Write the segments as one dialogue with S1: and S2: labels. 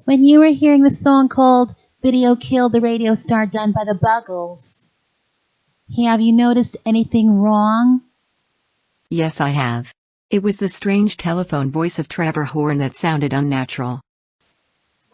S1: When you were hearing the song called Video Killed the Radio Star done by the Buggles, have you noticed anything wrong?
S2: Yes, I have. It was the strange telephone voice of Trevor Horn that sounded unnatural.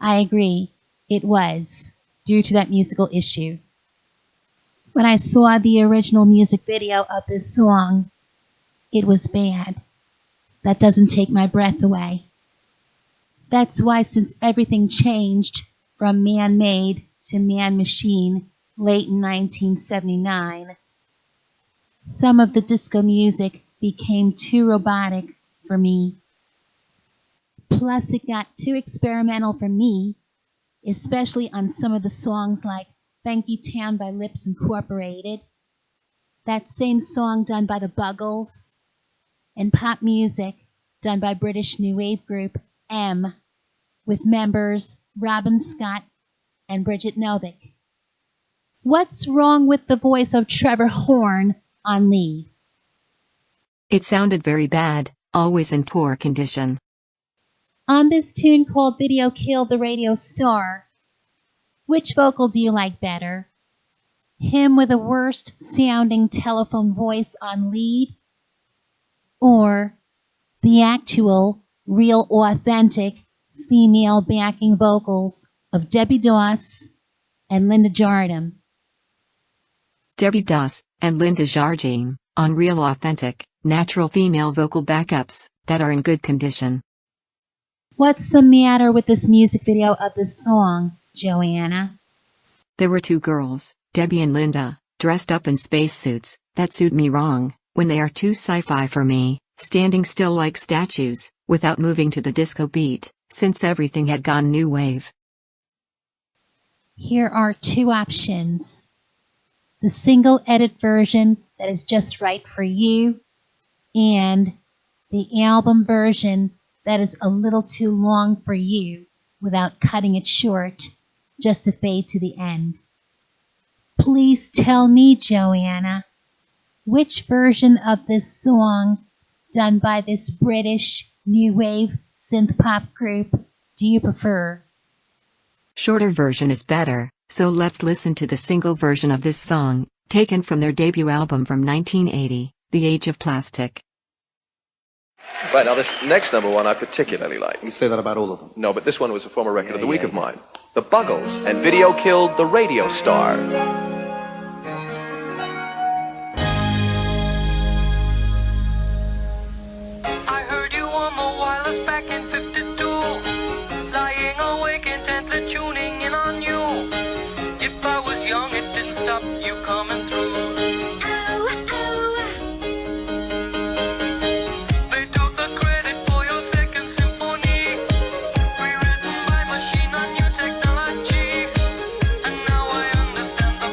S1: I agree. It was, due to that musical issue. When I saw the original music video of this song, it was bad. That doesn't take my breath away. That's why, since everything changed from man-made to man-machine late in 1979, some of the disco music became too robotic for me. Plus, it got too experimental for me, especially on some of the songs like Funky Town by Lips Incorporated, that same song done by the Buggles, and pop music done by British new wave group M, with members Robin Scott and Bridget Novick. What's wrong with the voice of Trevor Horn on lead?
S2: It sounded very bad, always in poor condition.
S1: On this tune called Video Killed the Radio Star, which vocal do you like better? Him with the worst sounding telephone voice on lead? Or the actual, real, authentic female backing vocals of Debbie Doss and Linda Jardine?
S2: Debbie Doss and Linda Jardine, on real, authentic, natural female vocal backups that are in good condition.
S1: What's the matter with this music video of this song, Joanna?
S2: There were two girls, Debbie and Linda, dressed up in spacesuits, that suit me wrong, when they are too sci-fi for me, standing still like statues, without moving to the disco beat, since everything had gone new wave.
S1: Here are two options. The single edit version that is just right for you, and the album version that is a little too long for you without cutting it short, just to fade to the end. Please tell me, Joanna, which version of this song done by this British new wave synth pop group do you prefer?
S2: Shorter version is better, so let's listen to the single version of this song, taken from their debut album from 1980, The Age of Plastic.
S3: Right, now this next number one I particularly like.
S4: You say that about all of them?
S3: No, but this one was a former record of the week of mine. The Buggles and Video Killed the Radio Star.
S5: I heard you on the wireless back in 52, lying awake intently tuning in on you. If I was young, it didn't stop you coming through. They took the credit for your second symphony, rewritten by machine on new technology. And now I understand the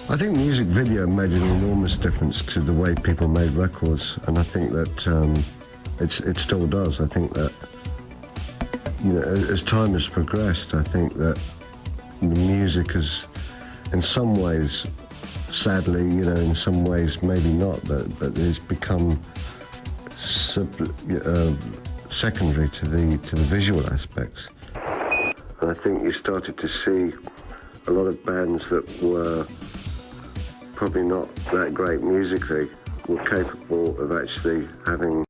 S4: I think music video made an enormous difference to the way people made records, and I think that it still does. I think that, you know, as time has progressed, I think that the music has, in some ways, sadly, you know, in some ways maybe not, but it's become secondary to the visual aspects. And I think you started to see a lot of bands that were probably not that great musically were capable of actually having,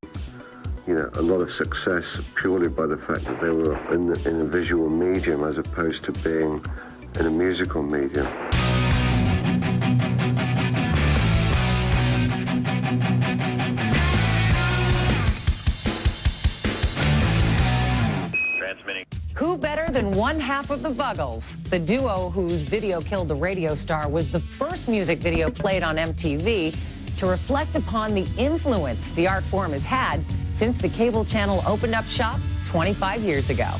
S4: you know, a lot of success purely by the fact that they were in a visual medium as opposed to being in a musical medium.
S6: Who better than one half of the Buggles? The duo whose video killed the radio star was the first music video played on MTV to reflect upon the influence the art form has had since the cable channel opened up shop 25 years ago.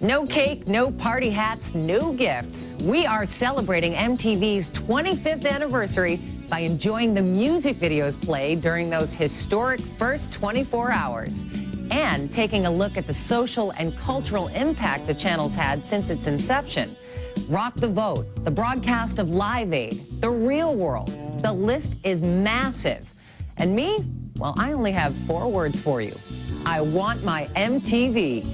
S6: No cake, no party hats, no gifts. We are celebrating MTV's 25th anniversary by enjoying the music videos played during those historic first 24 hours. And taking a look at the social and cultural impact the channel's had since its inception. Rock the Vote, the broadcast of Live Aid, The Real World. The list is massive. And me? Well, I only have 4 words for you. I want my MTV.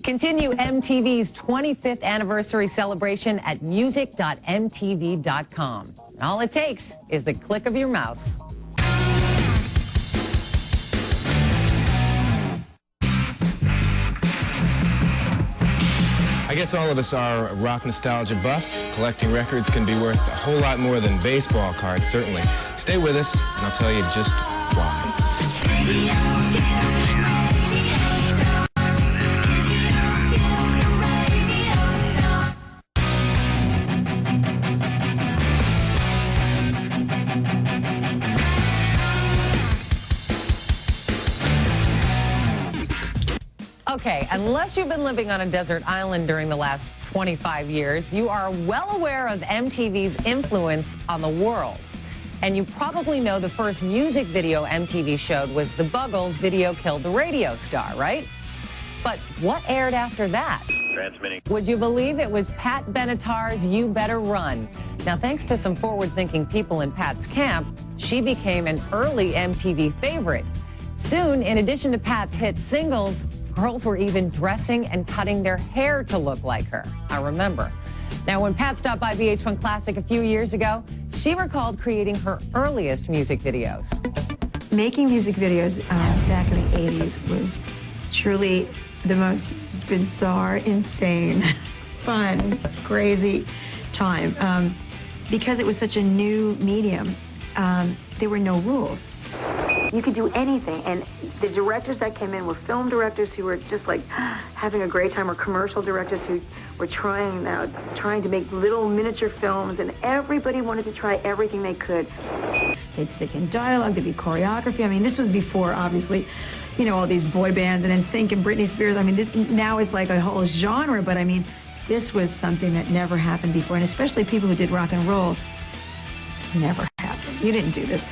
S6: Continue MTV's 25th anniversary celebration at music.mtv.com. All it takes is the click of your mouse.
S7: I guess all of us are rock nostalgia buffs. Collecting records can be worth a whole lot more than baseball cards, certainly. Stay with us, and I'll tell you just why.
S6: Okay, unless you've been living on a desert island during the last 25 years, you are well aware of MTV's influence on the world. And you probably know the first music video MTV showed was the Buggles' Video Killed the Radio Star, right? But what aired after that?
S8: Transmitting.
S6: Would you believe it was Pat Benatar's You Better Run? Now, thanks to some forward-thinking people in Pat's camp, she became an early MTV favorite. Soon, in addition to Pat's hit singles, girls were even dressing and cutting their hair to look like her. I remember. Now, when Pat stopped by VH1 Classic a few years ago, she recalled creating her earliest music videos.
S9: Making music videos back in the 80s was truly the most bizarre, insane, fun, crazy time. Because it was such a new medium, there were no rules. You could do anything, and the directors that came in were film directors who were just like having a great time, or commercial directors who were trying to make little miniature films, and everybody wanted to try everything they could. They'd stick in dialogue, there'd be choreography. I mean, this was before, obviously, you know, all these boy bands and NSYNC and Britney Spears. I mean, this now is like a whole genre, but I mean, this was something that never happened before, and especially people who did rock and roll. This never happened. You didn't do this.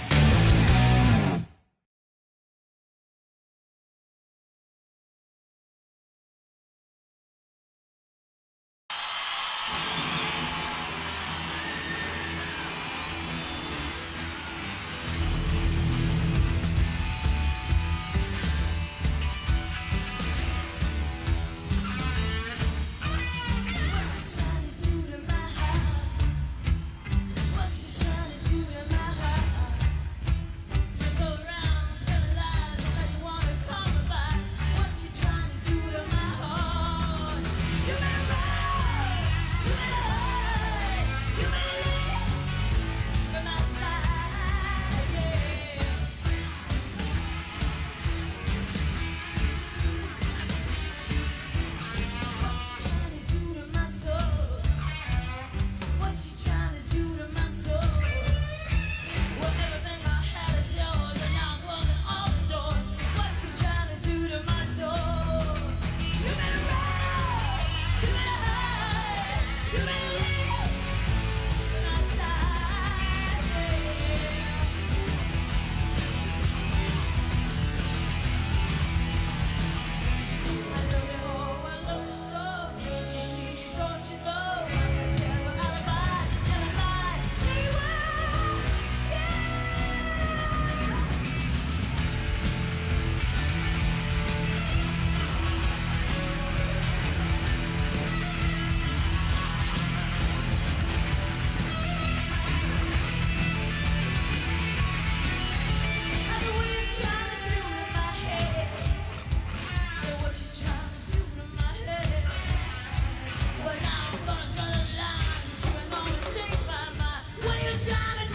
S8: Chinatown.